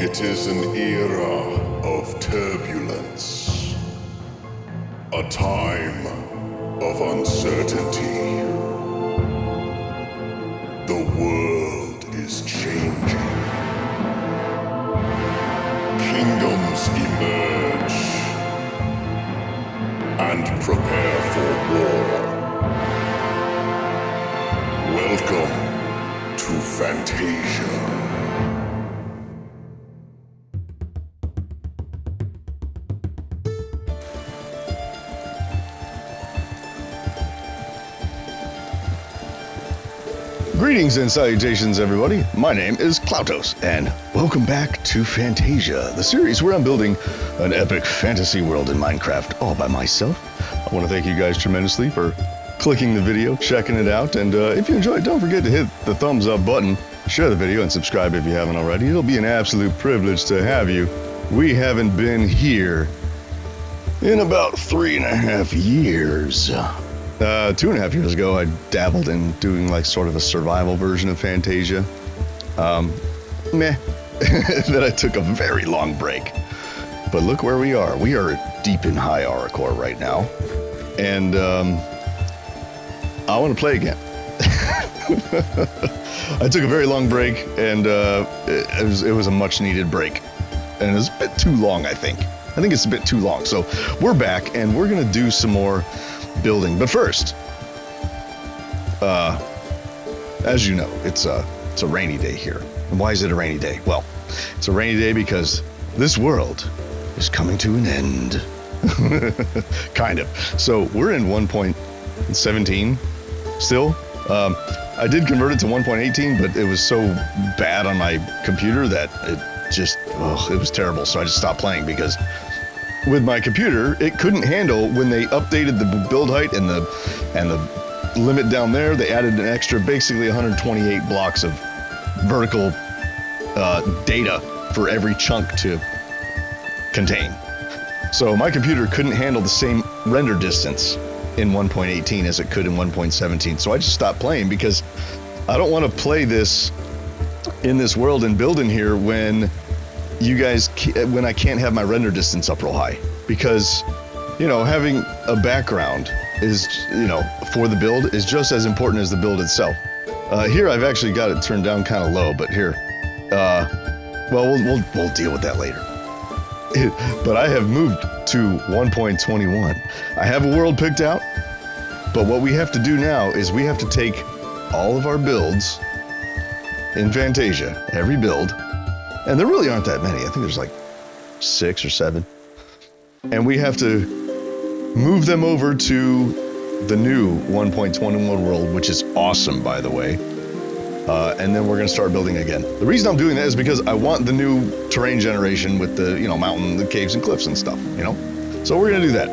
It is an era of turbulence, a time of uncertainty. The world is changing. Kingdoms emerge and prepare for war. Welcome to Fantasia. Greetings and salutations, everybody. My name is Klautos, and welcome back to Fantasia, the series where I'm building an epic fantasy world in Minecraft all by myself. I want to thank you guys tremendously for clicking the video, checking it out, and if you enjoyed, don't forget to hit the thumbs up button, share the video, and subscribe if you haven't already. It'll be an absolute privilege to have you. We haven't been here in about 3.5 years. 2.5 years ago, I dabbled in doing like sort of a survival version of Fantasia. Then I took a very long break. But look where we are. We are deep in High Oracle right now. And I want to play again. I took a very long break, and it was a much needed break. And it was a bit too long, I think. I think it's a bit too long. So we're back, and we're going to do some more building. But first, as you know, it's a rainy day here. And why is it a rainy day? Well, it's a rainy day because this world is coming to an end. Kind of. So we're in 1.17 still. I did convert it to 1.18, but it was so bad on my computer that it was terrible. So I just stopped playing because with my computer, it couldn't handle when they updated the build height and the limit down there. They added an extra, basically 128 blocks of vertical data for every chunk to contain. So my computer couldn't handle the same render distance in 1.18 as it could in 1.17. So I just stopped playing because I don't want to play this in this world and build in here when I can't have my render distance up real high, because, having a background is, for the build is just as important as the build itself. Here I've actually got it turned down kind of low, but here, we'll deal with that later. But I have moved to 1.21. I have a world picked out, but what we have to do now is we have to take all of our builds in Fantasia, every build. And there really aren't that many. I think there's like 6 or 7. And we have to move them over to the new 1.21 world, which is awesome, by the way. And then we're going to start building again. The reason I'm doing that is because I want the new terrain generation with the, mountain, the caves and cliffs and stuff, So we're going to do that.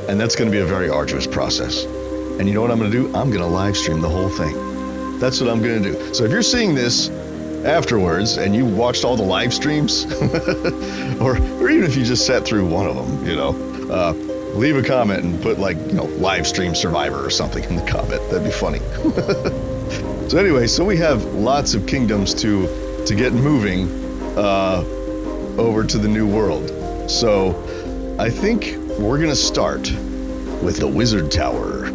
And that's going to be a very arduous process. And you know what I'm going to do? I'm going to live stream the whole thing. That's what I'm going to do. So if you're seeing this afterwards and you watched all the live streams or even if you just sat through one of them, leave a comment and put live stream survivor or something in the comment. That'd be funny. So anyway, so we have lots of kingdoms to get moving over to the new world. So I think we're gonna start with the Wizard Tower.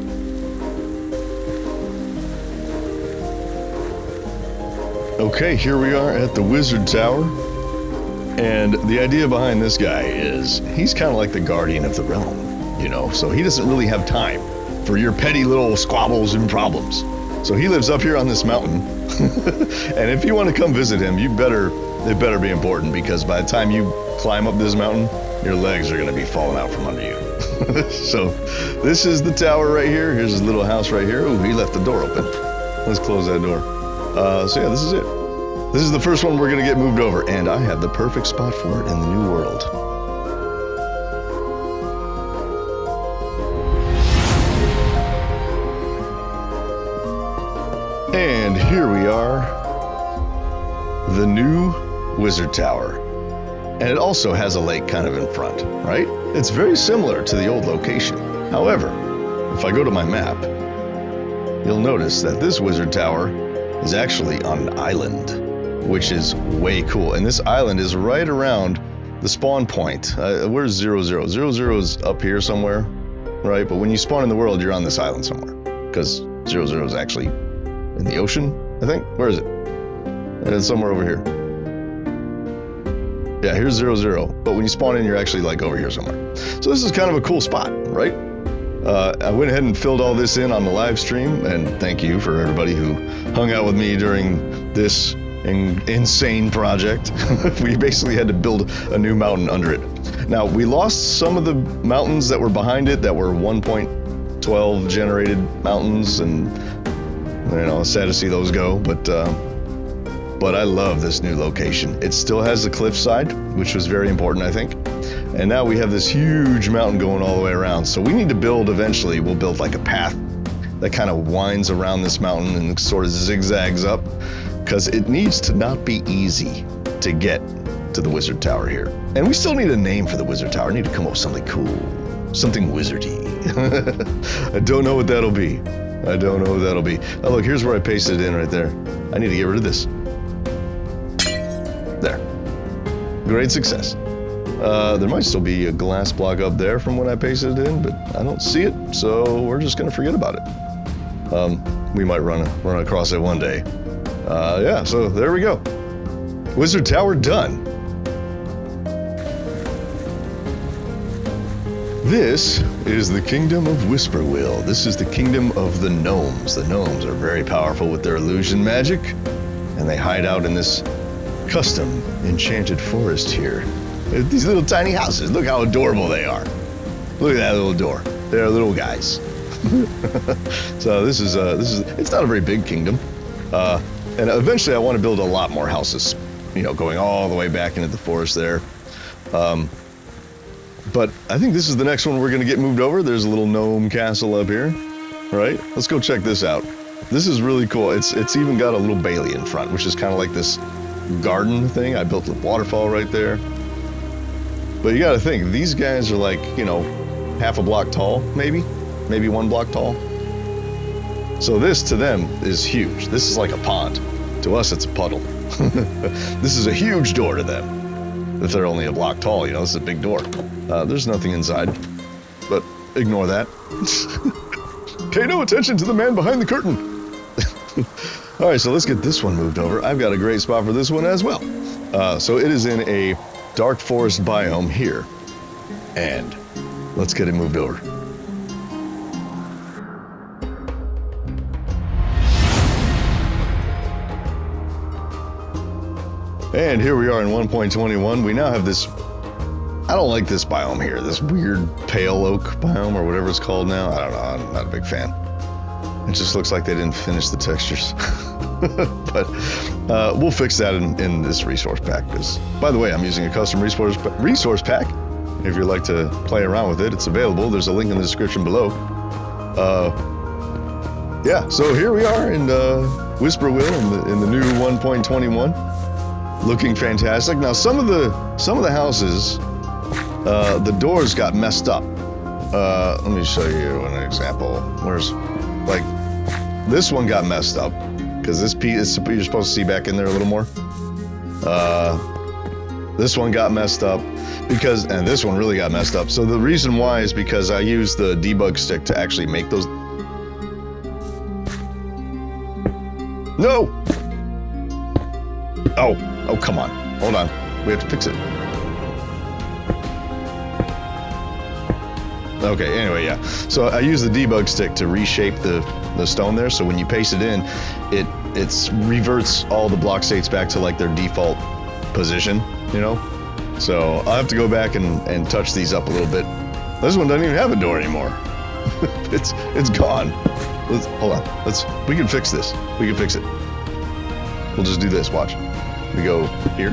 Okay, here we are at the Wizard Tower, and the idea behind this guy is he's kind of like the guardian of the realm, so he doesn't really have time for your petty little squabbles and problems. So he lives up here on this mountain, and if you want to come visit him, it better be important, because by the time you climb up this mountain, your legs are going to be falling out from under you. So this is the tower right here. Here's his little house right here. Ooh, he left the door open. Let's close that door. So yeah, this is it. This is the first one we're going to get moved over, and I have the perfect spot for it in the new world. And here we are, the new Wizard Tower. And it also has a lake kind of in front, right? It's very similar to the old location. However, if I go to my map, you'll notice that this Wizard Tower is actually on an island. which is way cool. And this island is right around the spawn point. Where's 00? 00 is up here somewhere, right? But when you spawn in the world, you're on this island somewhere, because 00 is actually in the ocean, I think. Where is it? It's somewhere over here. Yeah, here's 00. But when you spawn in, you're actually like over here somewhere. So this is kind of a cool spot, right? I went ahead and filled all this in on the live stream, and thank you for everybody who hung out with me during this insane project. We basically had to build a new mountain under it. Now, we lost some of the mountains that were behind it that were 1.12 generated mountains, and you know, sad to see those go, but I love this new location. It still has the cliffside, which was very important, I think. And now we have this huge mountain going all the way around. So we need to build, eventually, we'll build like a path that kind of winds around this mountain and sort of zigzags up, because it needs to not be easy to get to the wizard tower here. And we still need a name for the wizard tower. I need to come up with something cool, something wizardy. I don't know what that'll be. I don't know what that'll be. Oh, look, here's where I pasted it in right there. I need to get rid of this. There. Great success. There might still be a glass block up there from when I pasted it in, but I don't see it, so we're just gonna forget about it. We might run across it one day. Yeah, so there we go. Wizard Tower done. This is the Kingdom of Whisperwill. This is the Kingdom of the Gnomes. The Gnomes are very powerful with their illusion magic, and they hide out in this custom enchanted forest here. These little tiny houses, look how adorable they are. Look at that little door. They're little guys. So this is, it's not a very big kingdom. And eventually I want to build a lot more houses, you know, going all the way back into the forest there. But I think this is the next one we're going to get moved over. There's a little gnome castle up here, right? Let's go check this out. This is really cool. It's even got a little bailey in front, which is kind of like this garden thing. I built a waterfall right there. But you got to think, these guys are like, you know, half a block tall, maybe 1 block tall. So this to them is huge. This is like a pond. To us, it's a puddle. This is a huge door to them. If they're only a block tall, you know, this is a big door. There's nothing inside, but ignore that. Pay no attention to the man behind the curtain. All right, so let's get this one moved over. I've got a great spot for this one as well. So it is in a dark forest biome here, and let's get it moved over. And here we are in 1.21. We now have this, I don't like this biome here, this weird pale oak biome or whatever it's called now. I don't know, I'm not a big fan. It just looks like they didn't finish the textures. But we'll fix that in this resource pack. Because, by the way, I'm using a custom resource pack. If you'd like to play around with it, it's available. There's a link in the description below. Yeah, so here we are in Whisperwill in the new 1.21. Looking fantastic. Now some of the houses, the doors got messed up. Let me show you an example. Where's, like, this one got messed up because this piece you're supposed to see back in there a little more. This one got messed up because, and this one really got messed up. So the reason why is because I used the debug stick to actually make those. No. Oh, come on. Hold on. We have to fix it. Okay, anyway, yeah. So I use the debug stick to reshape the stone there, so when you paste it in, it reverts all the block states back to like their default position, you know? So I'll have to go back and touch these up a little bit. This one doesn't even have a door anymore. It's gone. Hold on. We can fix this. We can fix it. We'll just do this, watch. We go here.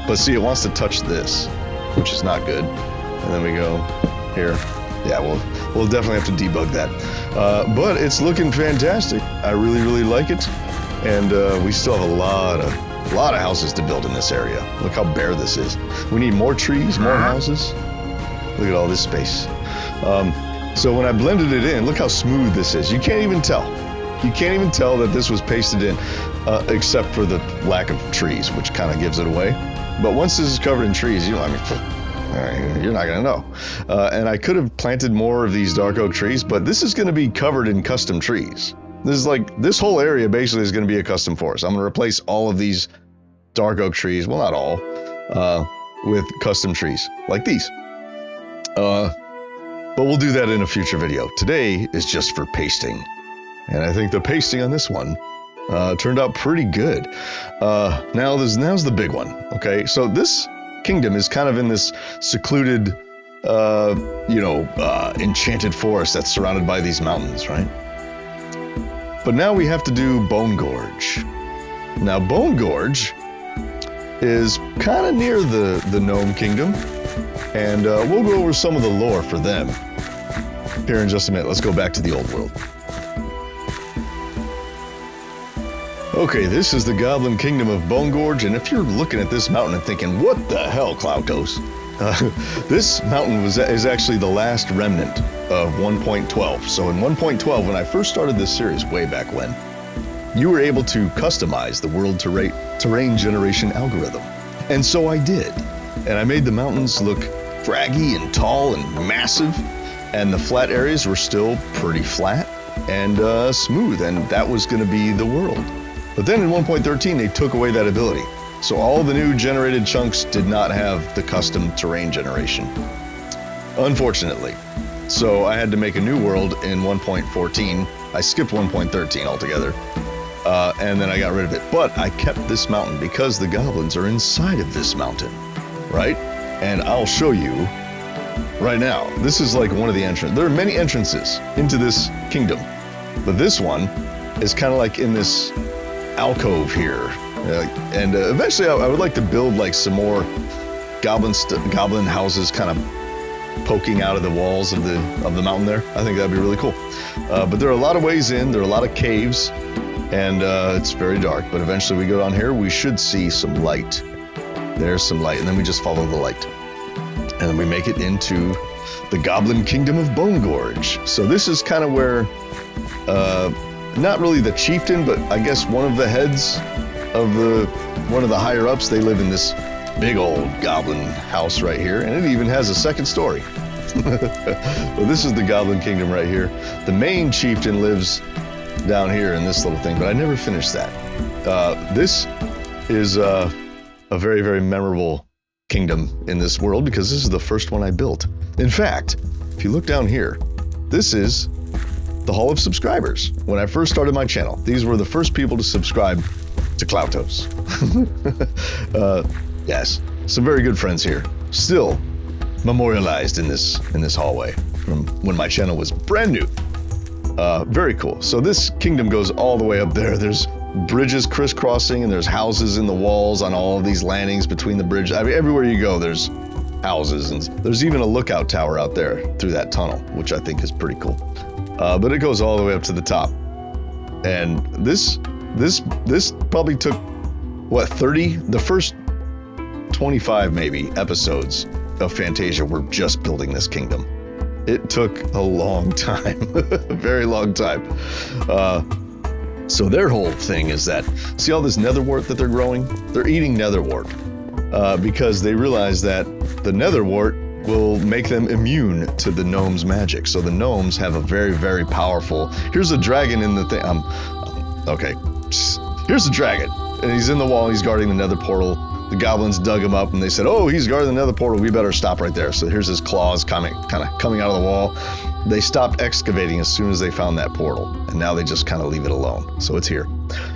But see, it wants to touch this, which is not good. And then we go here. Yeah, we'll definitely have to debug that. But it's looking fantastic. I really, really like it. And we still have a lot of houses to build in this area. Look how bare this is. We need more trees, more houses. Look at all this space. So when I blended it in, look how smooth this is. You can't even tell. You can't even tell that this was pasted in. except for the lack of trees, which kind of gives it away. But once this is covered in trees, you're not gonna know. And I could have planted more of these dark oak trees, but this is gonna be covered in custom trees. This whole area basically is gonna be a custom forest. I'm gonna replace all of these dark oak trees, well, not all, with custom trees like these. But we'll do that in a future video. Today is just for pasting. And I think the pasting on this one turned out pretty good. Now's the big one, okay? So this kingdom is kind of in this secluded, enchanted forest that's surrounded by these mountains, right? But now we have to do Bone Gorge. Now, Bone Gorge is kind of near the gnome kingdom, and we'll go over some of the lore for them here in just a minute. Let's go back to the old world. Okay, this is the Goblin Kingdom of Bone Gorge, and if you're looking at this mountain and thinking, what the hell, Cloutos? This mountain is actually the last remnant of 1.12. So in 1.12, when I first started this series way back when, you were able to customize the world terrain generation algorithm. And so I did. And I made the mountains look craggy and tall and massive, and the flat areas were still pretty flat and smooth, and that was going to be the world. But then in 1.13, they took away that ability. So all the new generated chunks did not have the custom terrain generation, unfortunately. So I had to make a new world in 1.14. I skipped 1.13 altogether, and then I got rid of it. But I kept this mountain because the goblins are inside of this mountain, right? And I'll show you right now. This is like one of the entrances. There are many entrances into this kingdom, but this one is kind of like in this alcove here, and eventually I would like to build like some more goblin houses kind of poking out of the walls of the mountain there. I think that'd be really cool. But there are a lot of ways in, there are a lot of caves, and it's very dark, but eventually we go down here, we should see some light. There's some light, and then we just follow the light, and then we make it into the Goblin Kingdom of Bone Gorge. So this is kind of where not really the chieftain, but I guess one of the heads of one of the higher ups, they live in this big old goblin house right here, and it even has a second story. Well, this is the Goblin Kingdom right here. The main chieftain lives down here in this little thing, but I never finished that. This is a very, very memorable kingdom in this world because this is the first one I built. In fact, if you look down here, this is the Hall of Subscribers. When I first started my channel, these were the first people to subscribe to Cloutos. Yes, some very good friends here, still memorialized in this hallway from when my channel was brand new. Very cool. So this kingdom goes all the way up there. There's bridges crisscrossing, and there's houses in the walls on all of these landings between the bridges. I mean, everywhere you go, there's houses, and there's even a lookout tower out there through that tunnel, which I think is pretty cool. But it goes all the way up to the top. And this probably took, what, 30? The first 25 maybe episodes of Fantasia were just building this kingdom. It took a long time, a very long time. So their whole thing is that, see all this netherwort that they're growing? They're eating netherwort because they realize that the netherwort will make them immune to the gnomes' magic. So the gnomes have a very, very powerful... Here's a dragon in the thing. Okay. Here's a dragon. And he's in the wall, and he's guarding the nether portal. The goblins dug him up, and they said, oh, he's guarding the nether portal. We better stop right there. So here's his claws kind of coming out of the wall. They stopped excavating as soon as they found that portal. And now they just kind of leave it alone. So it's here.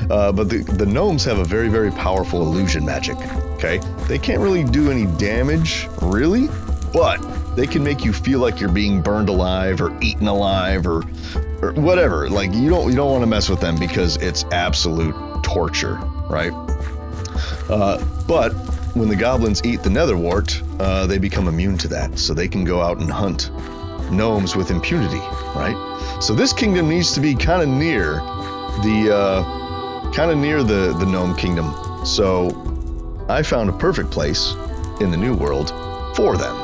But the gnomes have a very, very powerful illusion magic. Okay? They can't really do any damage, really. But they can make you feel like you're being burned alive or eaten alive or whatever. Like you don't want to mess with them because it's absolute torture, right? But when the goblins eat the netherwort, they become immune to that, so they can go out and hunt gnomes with impunity, right? So this kingdom needs to be kind of near the gnome kingdom. So I found a perfect place in the new world for them.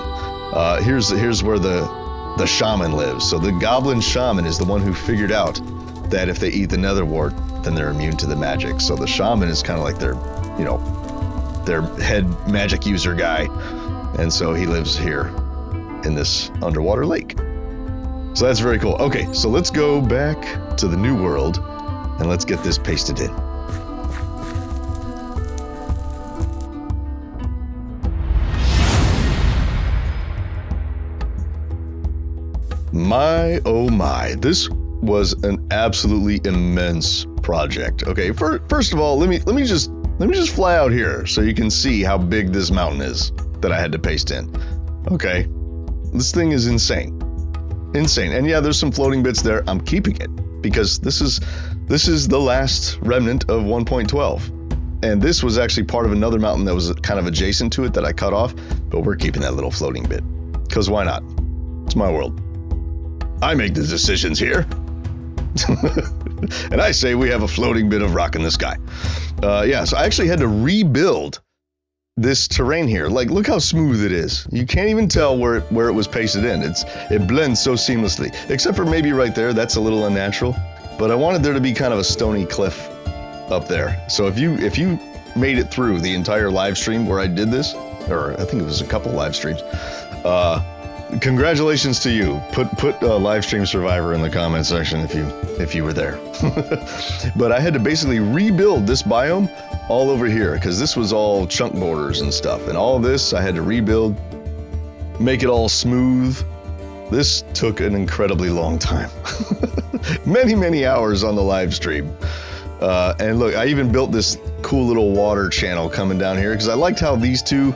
Here's where the shaman lives. So the goblin shaman is the one who figured out that if they eat the netherwort, then they're immune to the magic. So the shaman is kind of like their, you know, their head magic user guy. And so he lives here in this underwater lake. So that's very cool. Okay, so let's go back to the new world and let's get this pasted in. My, oh my, this was an absolutely immense project. Okay, first of all, let me just fly out here so you can see how big this mountain is that I had to paste in. Okay, this thing is insane. And yeah, there's some floating bits there. I'm keeping it because this is the last remnant of 1.12. And this was actually part of another mountain that was kind of adjacent to it that I cut off, but we're keeping that little floating bit. Because why not? It's my world. I make the decisions here. And I say we have a floating bit of rock in the sky. Yeah, so I actually had to rebuild this terrain here. Like, look how smooth it is. You can't even tell where it was pasted in. It blends so seamlessly. Except for maybe right there, that's a little unnatural. But I wanted there to be kind of a stony cliff up there. So if you made it through the entire live stream where I did this, or I think it was a couple live streams, congratulations to you. Put live stream survivor in the comment section if you were there. But I had to basically rebuild this biome all over here because this was all chunk borders and stuff, and all this I had to rebuild, make it all smooth. This took an incredibly long time. many hours on the live stream. And look, I even built this cool little water channel coming down here because I liked how these two,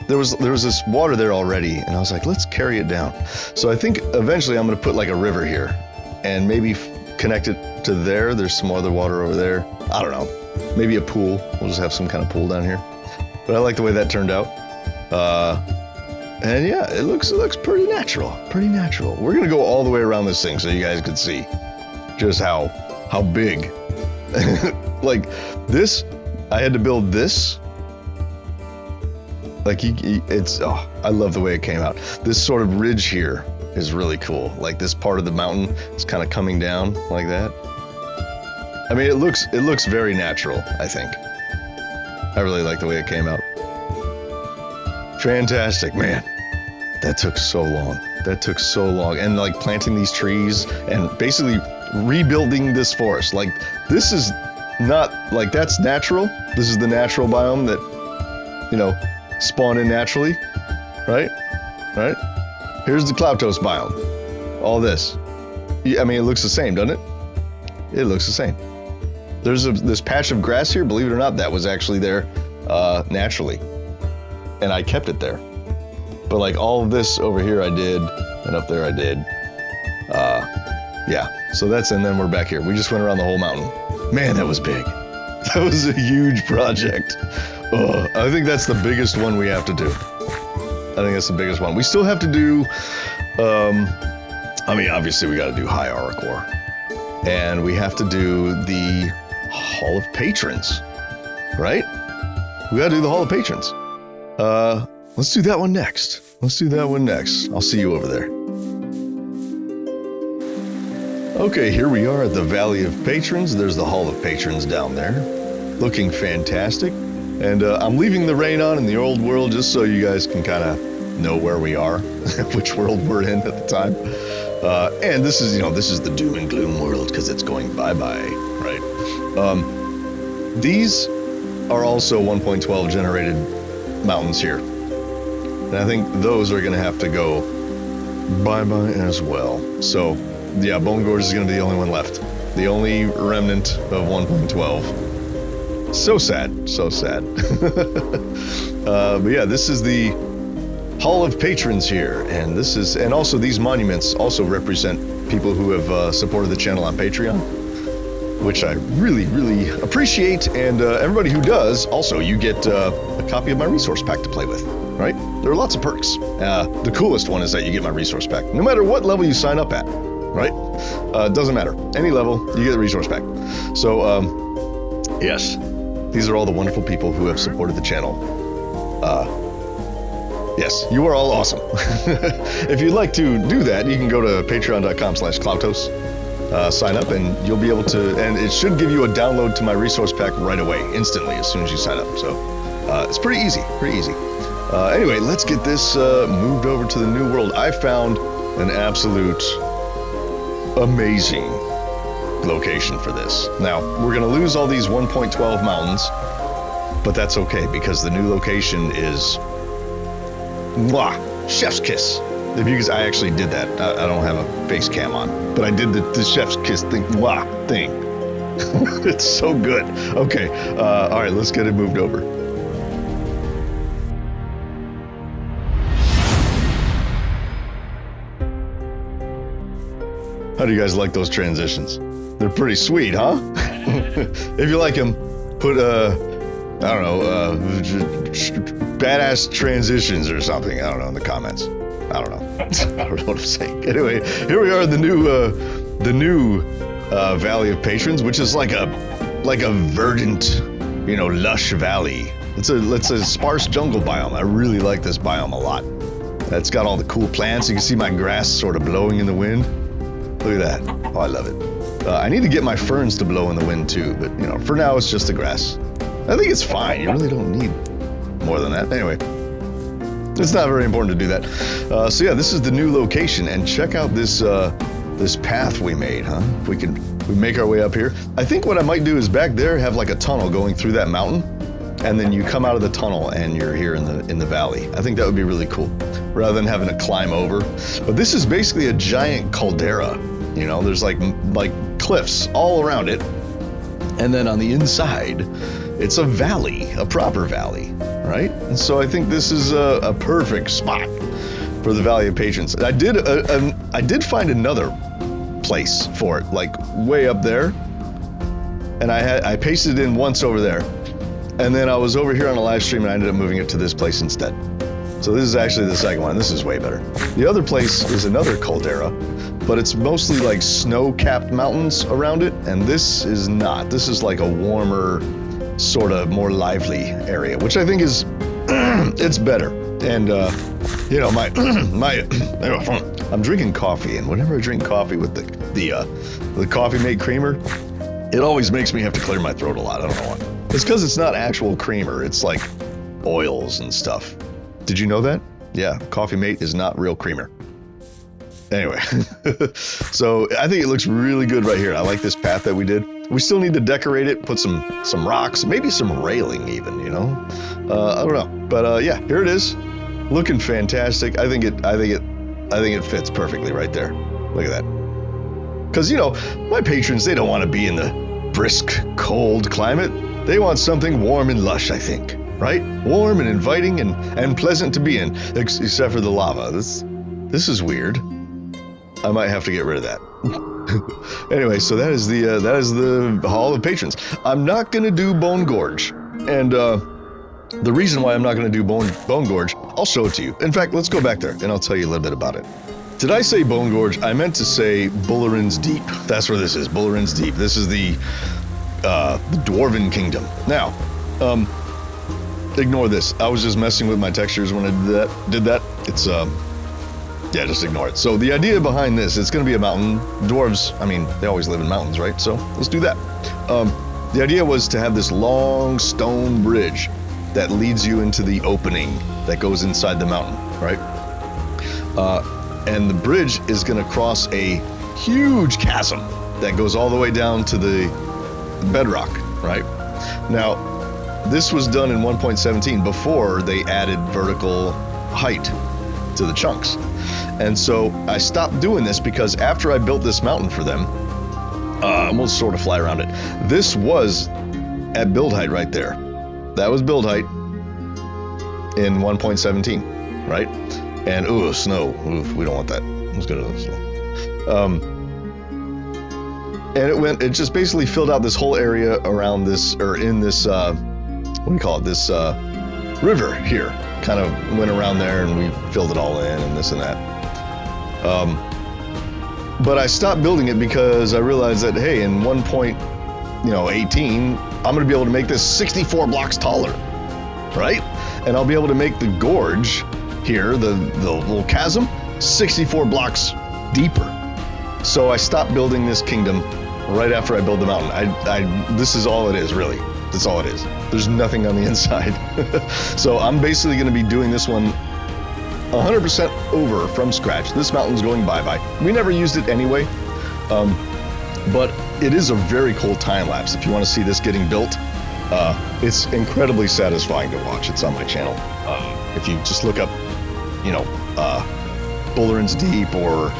there was this water there already, and I was like, let's carry it down. So I think eventually I'm going to put like a river here and maybe connect it to there. There's some other water over there. I don't know. Maybe a pool. We'll just have some kind of pool down here. But I like the way that turned out. And yeah, it looks pretty natural. Pretty natural. We're going to go all the way around this thing so you guys can see just how big. Like this, I had to build this. Like I love the way it came out. This sort of ridge here is really cool. Like this part of the mountain is kind of coming down like that. I mean, it looks very natural, I think. I really like the way it came out. Fantastic, man. That took so long. And like planting these trees and basically rebuilding this forest. Like this is not like that's natural. This is the natural biome that, you know, spawn in naturally, right? Here's the Cloutos biome. All this. I mean, it looks the same, doesn't it? It looks the same. There's this patch of grass here, believe it or not, that was actually there naturally. And I kept it there. But like all of this over here I did, and up there I did. Yeah, so and then we're back here. We just went around the whole mountain. Man, that was big. That was a huge project. I think that's the biggest one we have to do. We still have to do, I mean, obviously we got to do High Auricor. And we have to do the Hall of Patrons, right? We got to do the Hall of Patrons. Let's do that one next. I'll see you over there. Okay, here we are at the Valley of Patrons. There's the Hall of Patrons down there. Looking fantastic. And I'm leaving the rain on in the old world just so you guys can kind of know where we are, which world we're in at the time. And this is the doom and gloom world because it's going bye-bye, right? These are also 1.12 generated mountains here. And I think those are going to have to go bye-bye as well. So, yeah, Bone Gorge is going to be the only one left. The only remnant of 1.12. So sad. But yeah, this is the Hall of Patrons here, and also these monuments also represent people who have supported the channel on Patreon, which I really appreciate. And everybody who does, also you get a copy of my resource pack to play with, right? There are lots of perks. The coolest one is that you get my resource pack, no matter what level you sign up at, right? Doesn't matter, any level you get the resource pack. So yes, these are all the wonderful people who have supported the channel. Yes, you are all awesome. If you'd like to do that, you can go to patreon.com/Cloutos. sign up, and you'll be able to, and it should give you a download to my resource pack right away, instantly, as soon as you sign up. So it's pretty easy, anyway, let's get this moved over to the new world. I found an absolute amazing location for this. Now, we're going to lose all these 1.12 mountains, but that's okay, because the new location is mwah, chef's kiss. If you guys, I actually did that. I don't have a face cam on, but I did the chef's kiss thing. Mwah, thing. It's so good. Okay, all right, let's get it moved over. How do you guys like those transitions? They're pretty sweet, huh? If you like them, put I don't know, badass transitions or something. I don't know, in the comments. I don't know. I don't know what I'm saying. Anyway, here we are, the new Valley of Patrons, which is like a verdant, lush valley. It's a sparse jungle biome. I really like this biome a lot. It's got all the cool plants. You can see my grass sort of blowing in the wind. Look at that. Oh, I love it. I need to get my ferns to blow in the wind too, but for now it's just the grass. I think it's fine. You really don't need more than that. Anyway, it's not very important to do that. So yeah, this is the new location, and check out this this path we made, huh? We make our way up here. I think what I might do is back there have like a tunnel going through that mountain, and then you come out of the tunnel and you're here in the valley. I think that would be really cool, rather than having to climb over. But this is basically a giant caldera. There's like cliffs all around it, and then on the inside, it's a valley, a proper valley, right? And so I think this is a perfect spot for the Valley of Patrons. I did find another place for it, like way up there, and I pasted it in once over there, and then I was over here on a live stream and I ended up moving it to this place instead. So this is actually the second one. This is way better. The other place is another caldera, but it's mostly like snow-capped mountains around it, and this is not. This is like a warmer, sort of more lively area, which I think is it's better. And my I'm drinking coffee, and whenever I drink coffee with the Coffee Mate creamer, it always makes me have to clear my throat a lot. I don't know why. It's because it's not actual creamer. It's like oils and stuff. Did you know that? Yeah, Coffee Mate is not real creamer. Anyway, so I think it looks really good right here. I like this path that we did. We still need to decorate it, put some rocks, maybe some railing even, I don't know. But yeah, here it is, looking fantastic. I think it fits perfectly right there. Look at that. Because my patrons, they don't want to be in the brisk, cold climate. They want something warm and lush, I think. Right? Warm and inviting and pleasant to be in, except for the lava. This is weird. I might have to get rid of that. Anyway, so that is the Hall of Patrons. I'm not gonna do Bone Gorge, and the reason why I'm not gonna do Bone Gorge, I'll show it to you. In fact, let's go back there and I'll tell you a little bit about it. Did I say Bone Gorge? I meant to say Bullerin's Deep. That's where this is, Bullerin's Deep. This is the Dwarven Kingdom. Now, ignore this. I was just messing with my textures when I did that. It's yeah, just ignore it. So the idea behind this, it's going to be a mountain. Dwarves, I mean, they always live in mountains, right? So let's do that. The idea was to have this long stone bridge that leads you into the opening that goes inside the mountain, right? And the bridge is going to cross a huge chasm that goes all the way down to the bedrock, right? Now, this was done in 1.17 before they added vertical height to the chunks. And so I stopped doing this because after I built this mountain for them, we'll sort of fly around it. This was at build height right there. That was build height in 1.17, right? And ooh, snow. Ooh, we don't want that. Let's go to the snow. And it just basically filled out this whole area around this, or in this, what do you call it? This river here. Kind of went around there and we filled it all in and this and that. But I stopped building it because I realized that, hey, in 1.18, I'm going to be able to make this 64 blocks taller, right? And I'll be able to make the gorge here, the little chasm, 64 blocks deeper. So I stopped building this kingdom right after I build the mountain. This is all it is, really. That's all it is. There's nothing on the inside. So I'm basically going to be doing this one 100% over from scratch. This mountain's going bye-bye. We never used it anyway, but it is a very cool time lapse. If you want to see this getting built, it's incredibly satisfying to watch. It's on my channel. If you just look up, Bullerin's Deep or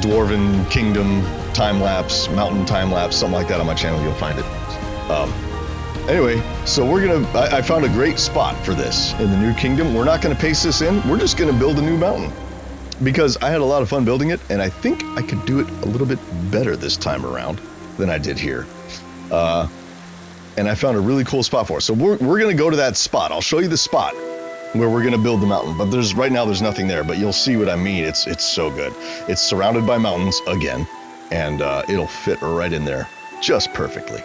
Dwarven Kingdom time lapse, mountain time lapse, something like that on my channel, you'll find it. Anyway, so I found a great spot for this in the new kingdom. We're not gonna paste this in, we're just gonna build a new mountain. Because I had a lot of fun building it, and I think I could do it a little bit better this time around than I did here. And I found a really cool spot for it. So we're gonna go to that spot. I'll show you the spot where we're gonna build the mountain, but right now there's nothing there, but you'll see what I mean. It's so good. It's surrounded by mountains again, and it'll fit right in there just perfectly.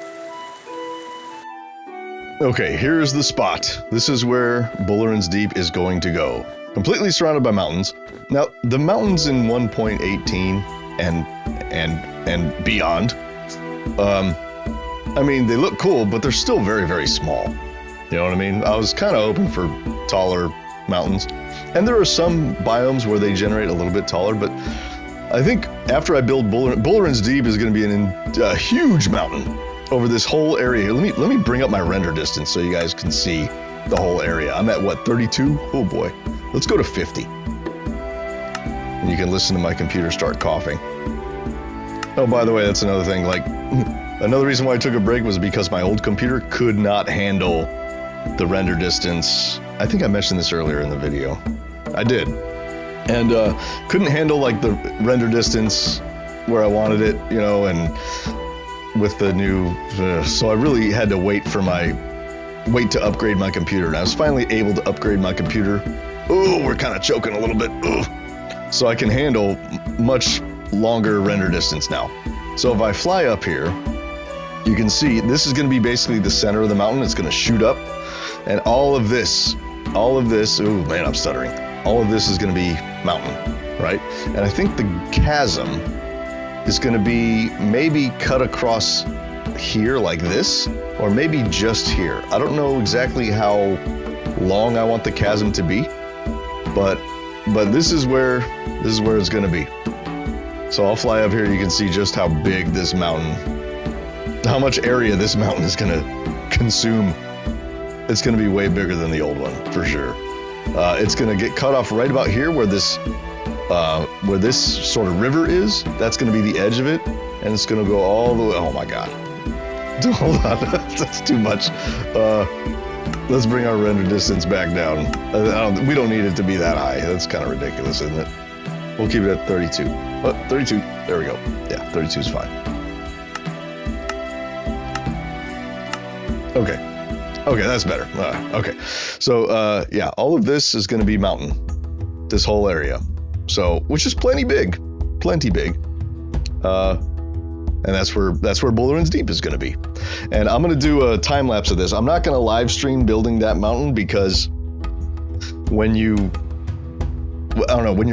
Okay, here's the spot. This is where Bullerin's Deep is going to go. Completely surrounded by mountains. Now, the mountains in 1.18 and beyond, I mean, they look cool, but they're still very, very small. You know what I mean? I was kind of hoping for taller mountains. And there are some biomes where they generate a little bit taller, but I think after I build Bullerin's Deep is going to be a huge mountain over this whole area. Let me bring up my render distance so you guys can see the whole area. I'm at what, 32? Oh boy. Let's go to 50. And you can listen to my computer start coughing. Oh, by the way, that's another thing. Like, another reason why I took a break was because my old computer could not handle the render distance. I think I mentioned this earlier in the video. I did. And couldn't handle like the render distance where I wanted it, and with the new, so I really had to wait to upgrade my computer. And I was finally able to upgrade my computer. Oh, we're kind of choking a little bit. Ugh. So I can handle much longer render distance now. So if I fly up here, you can see this is going to be basically the center of the mountain. It's going to shoot up, and all of this, oh man, I'm stuttering. All of this is going to be mountain, right? And I think the chasm is going to be maybe cut across here like this, or maybe just here. I don't know exactly how long I want the chasm to be, but this is where it's going to be. So I'll fly up here. You can see just how big this mountain, how much area this mountain is going to consume. It's going to be way bigger than the old one for sure. It's going to get cut off right about here where this sort of river is. That's going to be the edge of it, and it's going to go all the way. Oh my God! Hold on, that's too much. Let's bring our render distance back down. We don't need it to be that high. That's kind of ridiculous, isn't it? We'll keep it at 32. 32. There we go. Yeah, 32 is fine. Okay, that's better. Okay, so yeah, all of this is going to be mountain. This whole area, so which is plenty big. And that's where Bullerin's Deep is going to be. And I'm going to do a time lapse of this. I'm not going to live stream building that mountain because when you're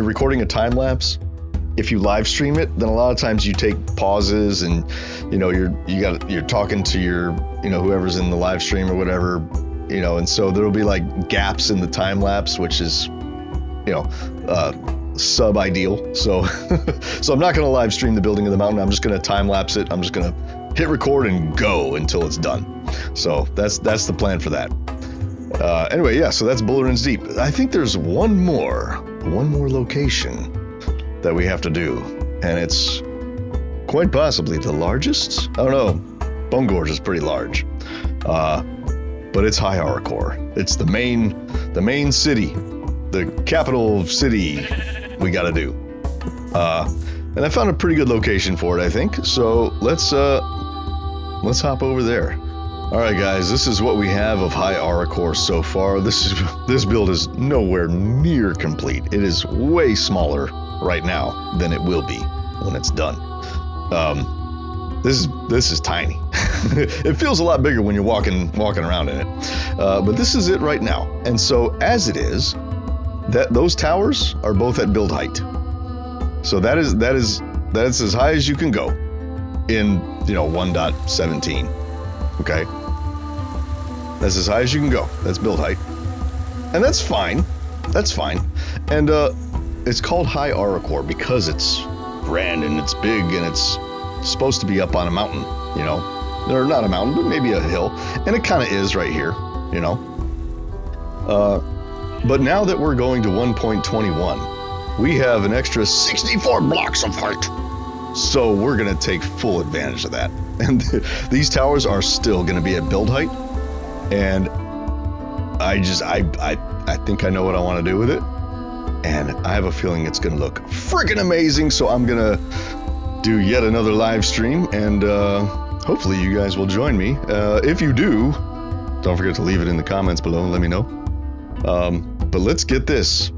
recording a time lapse, if you live stream it, then a lot of times you take pauses and you're talking to your whoever's in the live stream or whatever, and so there'll be like gaps in the time lapse, which is sub ideal. So so I'm not going to live stream the building of the mountain. I'm just going to time lapse it. I'm just going to hit record and go until it's done. So that's the plan for that. Anyway, yeah, so that's Bullerin's Deep. I think there's one more location that we have to do, and it's quite possibly the largest. I don't know. Bone Gorge is pretty large, but it's High Arakor. It's the main city, the capital city. We got to do, and I found a pretty good location for it, I think. So let's hop over there. All right, guys, this is what we have of High Arakor so far. This build is nowhere near complete. It is way smaller right now than it will be when it's done. This is tiny. It feels a lot bigger when you're walking around in it. But this is it right now. And so as it is, those towers are both at build height. So that's as high as you can go in 1.17. Okay, that's as high as you can go. That's build height, and that's fine. That's fine. And it's called High Auricor because it's grand and it's big and it's supposed to be up on a mountain. Or not a mountain, but maybe a hill, and it kind of is right here. But now that we're going to 1.21, we have an extra 64 blocks of height. So we're going to take full advantage of that. And these towers are still going to be at build height. And I think I know what I want to do with it. And I have a feeling it's going to look freaking amazing. So I'm going to do yet another live stream. And hopefully you guys will join me. If you do, don't forget to leave it in the comments below and let me know. But let's get this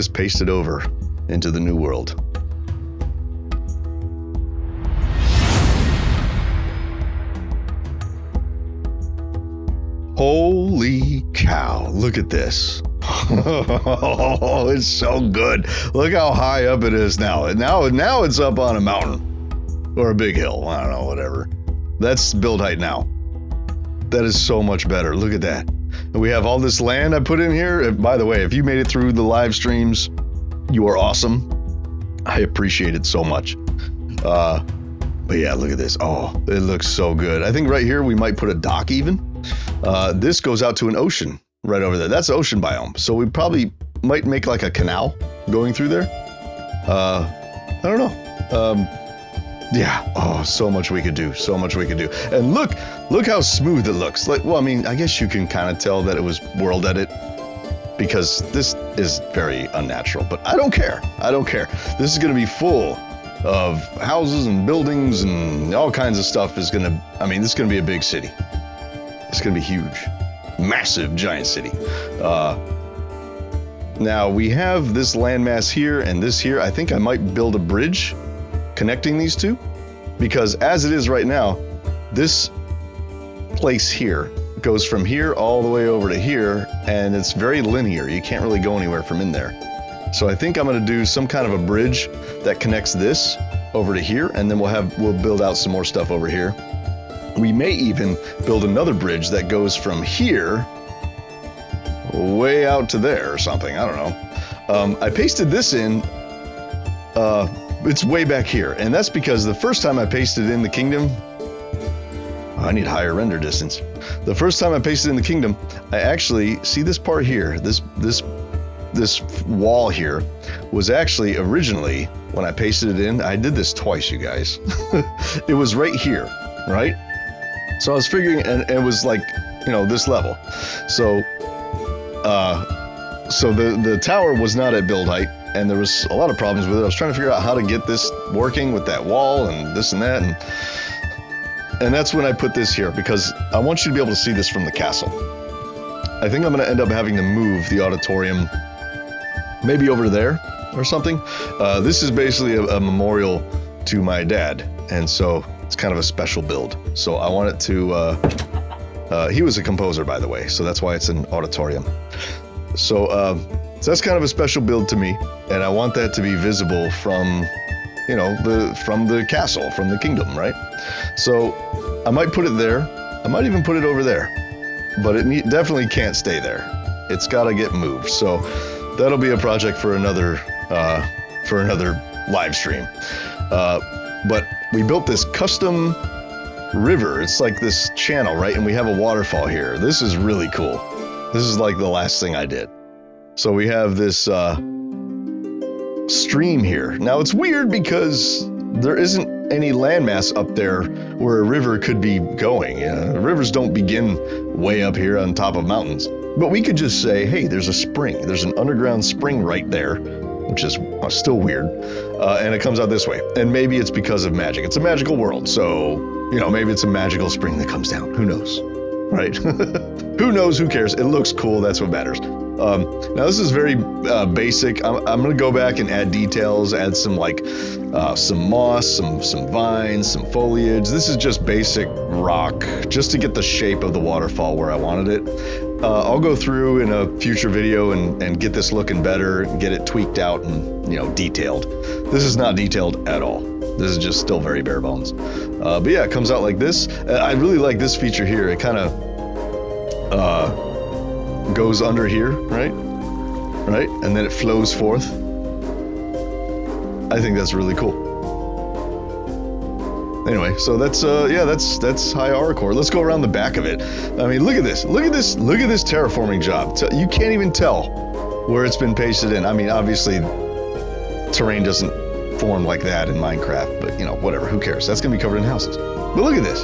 pasted over into the new world. Holy cow, look at this. Oh, it's so good. Look how high up it is now. Now it's up on a mountain or a big hill. I don't know, whatever. That's build height now. That is so much better. Look at that. And we have all this land I put in here. By the way, if you made it through the live streams, you are awesome. I appreciate it so much. But yeah, look at this. Oh, it looks so good. I think right here we might put a dock even. This goes out to an ocean right over there. That's the ocean biome. So we probably might make like a canal going through there. I don't know. Yeah. Oh, so much we could do. So much we could do. And look how smooth it looks. Like, well, I mean, I guess you can kind of tell that it was world edit because this is very unnatural, but I don't care. I don't care. This is going to be full of houses and buildings and all kinds of stuff this is going to be a big city. It's going to be huge. Massive, giant city. Now we have this landmass here and this here. I think I might build a bridge connecting these two, because as it is right now, this place here goes from here all the way over to here, and it's very linear. You can't really go anywhere from in there. So I think I'm going to do some kind of a bridge that connects this over to here, and then we'll build out some more stuff over here. We may even build another bridge that goes from here way out to there or something. I don't know. I pasted this in. It's way back here, and that's because the first time I pasted in the kingdom, I need higher render distance. The first time I pasted in the kingdom, I actually see this part here. This wall here was actually originally, when I pasted it in, I did this twice, you guys. It was right here, right? So I was figuring, and it was like, this level. So the tower was not at build height, and there was a lot of problems with it. I was trying to figure out how to get this working with that wall and this and that, and that's when I put this here, because I want you to be able to see this from the castle. I think I'm going to end up having to move the auditorium maybe over there or something. This is basically a memorial to my dad, and so it's kind of a special build. So I want it to, he was a composer, by the way, so that's why it's an auditorium. So that's kind of a special build to me, and I want that to be visible from, from the castle, from the kingdom, right? So I might put it there. I might even put it over there, but it definitely can't stay there. It's got to get moved. So that'll be a project for another live stream. But we built this custom river. It's like this channel, right? And we have a waterfall here. This is really cool. This is like the last thing I did. So we have this stream here. Now it's weird because there isn't any landmass up there where a river could be going. Rivers don't begin way up here on top of mountains. But we could just say, hey, there's a spring. There's an underground spring right there, which is still weird. And it comes out this way. And maybe it's because of magic. It's a magical world. So, maybe it's a magical spring that comes down. Who knows? Right? Who knows? Who cares? It looks cool. That's what matters. Now this is very basic. I'm gonna go back and add details, add some like some moss, some vines, some foliage. This is just basic rock, just to get the shape of the waterfall where I wanted it. I'll go through in a future video and get this looking better, and get it tweaked out and, you know, detailed. This is not detailed at all. This is just still very bare bones. But yeah, it comes out like this. I really like this feature here. It kind of goes under here, right? And then it flows forth. I think that's really cool. Anyway, so that's that's high Auracore. Let's go around the back of it. I mean, look at this terraforming job. You can't even tell where it's been pasted in. I mean, obviously terrain doesn't form like that in Minecraft, but you know, whatever, who cares? That's gonna be covered in houses. But look at this.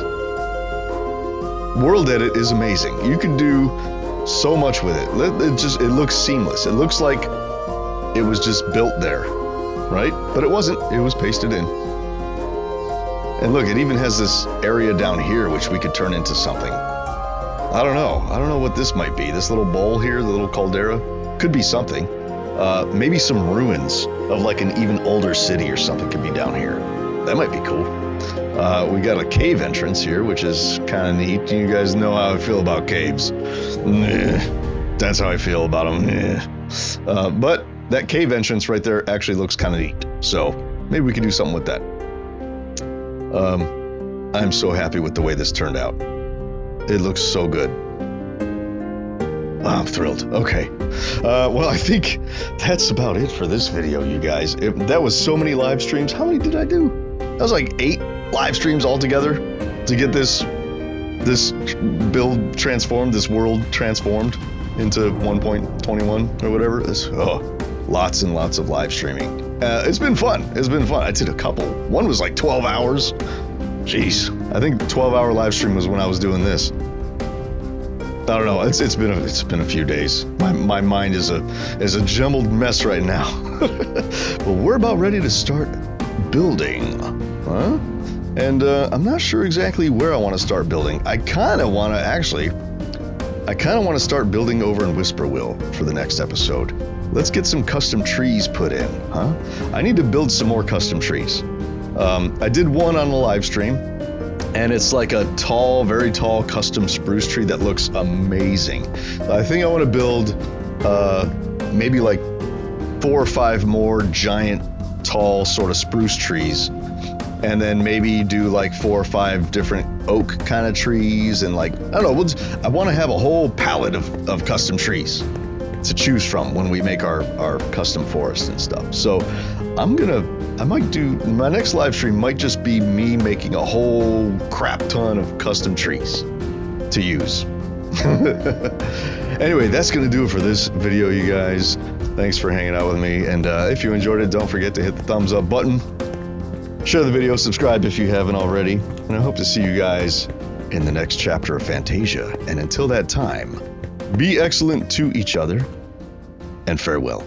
World edit is amazing. You can do so much with it. It looks seamless. It looks like it was just built there, right? But it wasn't. It was pasted in. And look, it even has this area down here which we could turn into something. I don't know what this might be. This little bowl here, the little caldera, could be something. Maybe some ruins of like an even older city or something could be down here. That might be cool. We got a cave entrance here, which is kind of neat. You guys know how I feel about caves. That's how I feel about them. But that cave entrance right there actually looks kind of neat. So maybe we can do something with that. I'm so happy with the way this turned out. It looks so good. I'm thrilled. Okay. Well, I think that's about it for this video, you guys. That was so many live streams. How many did I do? That was like 8 live streams altogether to get this build transformed, this world transformed into 1.21 or whatever. Lots and lots of live streaming. It's been fun. I did a couple. One was like 12 hours. Jeez. I think 12-hour live stream was when I was doing this. I don't know. It's been a few days. My mind is a jumbled mess right now. Well, we're about ready to start building, huh? And I'm not sure exactly where I want to start building. I kind of want to start building over in Whisperwill for the next episode. Let's get some custom trees put in, huh? I need to build some more custom trees. I did one on the live stream, and it's like a tall, very tall custom spruce tree that looks amazing. I think I want to build maybe like 4 or 5 more giant, tall sort of spruce trees, and then maybe do like 4 or 5 different oak kind of trees, and like, I don't know, I want to have a whole palette of custom trees to choose from when we make our custom forest and stuff. So I might do, my next live stream might just be me making a whole crap ton of custom trees to use. Anyway, that's gonna do it for this video, you guys. Thanks for hanging out with me, and if you enjoyed it, don't forget to hit the thumbs up button, share the video, subscribe if you haven't already, and I hope to see you guys in the next chapter of Fantasia. And until that time, be excellent to each other, and farewell.